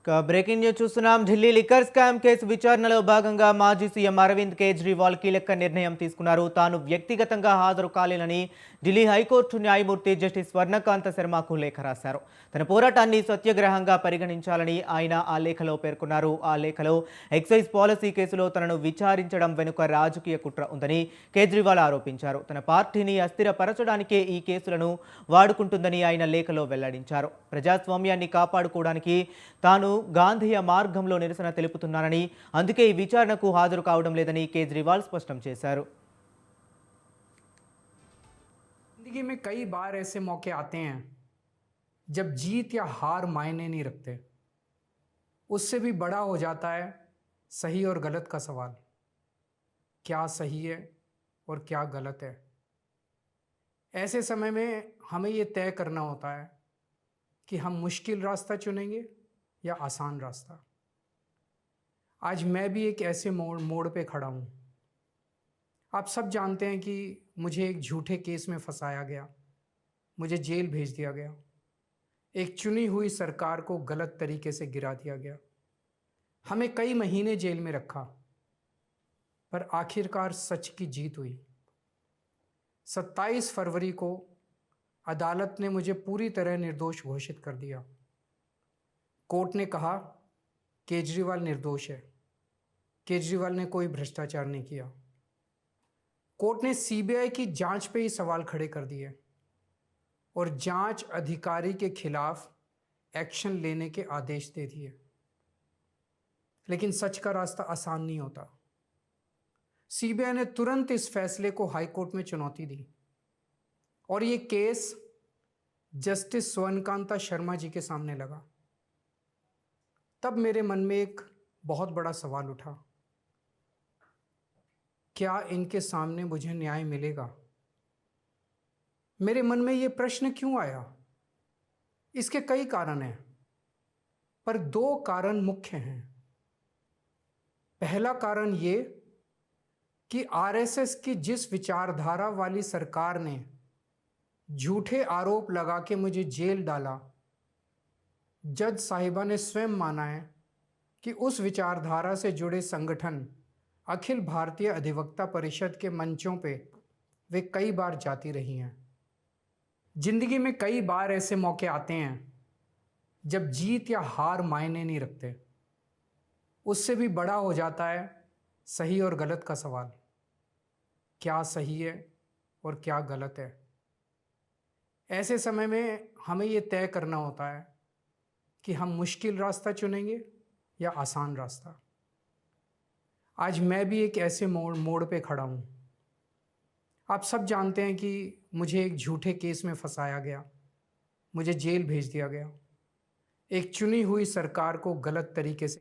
Breaking news చూస్తున్నాం. Delhi liquor scam case విచారణలో భాగంగా మాజీ సీఎం అరవింద్ కేజ్రీవాల్ కీలక నిర్ణయం తీసుకున్నారు. తాను వ్యక్తిగతంగా హాజరు కాలేనని ఢిల్లీ హైకోర్టు న్యాయమూర్తి జస్టిస్ స్వర్ణకాంత శర్మకు లేఖ రాశారు. తన పోరాటాన్ని సత్యాగ్రహంగా పరిగణించాలని ఆయన ఆ లేఖలో పేర్కొన్నారు. ఆ లేఖలో ఎక్సైజ్ పాలసీ కేసులో తనను విచారించడం వెనుక రాజకీయ కుట్ర ఉందని కేజ్రీవాల్ ఆరోపించారు. తన పార్టీని అస్థిరపరచడానికే ఈ కేసులను వాడుకుంటుందని ఆయన లేఖలో వెల్లడించారు. ప్రజాస్వామ్యాన్ని కాపాడుకోవడానికి తాను గాంధీయ మార్గంలో నిరసన తెలుపుతున్నానని, అందుకే ఈ విచారణకు హాజరు కావడం లేదని కేజ్రీవాల్ స్పష్టం చేశారు. जिंदगी में कई बार ऐसे मौके आते हैं जब जीत या हार मायने नहीं रखते। उससे भी बड़ा हो जाता है सही और गलत का सवाल। क्या सही है और क्या गलत है। ऐसे समय में हमें ये तय करना होता है कि हम मुश्किल रास्ता चुनेंगे या आसान रास्ता। आज मैं भी एक ऐसे मोड़ पे खड़ा हूँ। आप सब जानते हैं कि मुझे एक झूठे केस में फंसाया गया, मुझे जेल भेज दिया गया, एक चुनी हुई सरकार को गलत तरीके से गिरा दिया गया, हमें कई महीने जेल में रखा, पर आखिरकार सच की जीत हुई। 27 फरवरी को अदालत ने मुझे पूरी तरह निर्दोष घोषित कर दिया। कोर्ट ने कहा केजरीवाल निर्दोष है, केजरीवाल ने कोई भ्रष्टाचार नहीं किया। कोर्ट ने सीबीआई की जांच पे ही सवाल खड़े कर दिए और जांच अधिकारी के खिलाफ एक्शन लेने के आदेश दे दिए। लेकिन सच का रास्ता आसान नहीं होता। सीबीआई ने तुरंत इस फैसले को हाईकोर्ट में चुनौती दी और ये केस जस्टिस स्वर्णकांता शर्मा जी के सामने लगा। तब मेरे मन में एक बहुत बड़ा सवाल उठा, क्या इनके सामने मुझे न्याय मिलेगा। मेरे मन में ये प्रश्न क्यों आया, इसके कई कारण हैं, पर दो कारण मुख्य हैं। पहला कारण ये कि आरएसएस की जिस विचारधारा वाली सरकार ने झूठे आरोप लगा के मुझे जेल डाला, जज साहिबा ने स्वयं माना है कि उस विचारधारा से जुड़े संगठन अखिल भारतीय अधिवक्ता परिषद के मंचों पे वे कई बार जाती रही हैं। जिंदगी में कई बार ऐसे मौके आते हैं जब जीत या हार मायने नहीं रखते। उससे भी बड़ा हो जाता है सही और गलत का सवाल। क्या सही है और क्या गलत है। ऐसे समय में हमें ये तय करना होता है कि हम मुश्किल रास्ता चुनेंगे या आसान रास्ता। आज मैं भी एक ऐसे मोड़ पे खड़ा हूँ। आप सब जानते हैं कि मुझे एक झूठे केस में फंसाया गया, मुझे जेल भेज दिया गया, एक चुनी हुई सरकार को गलत तरीके से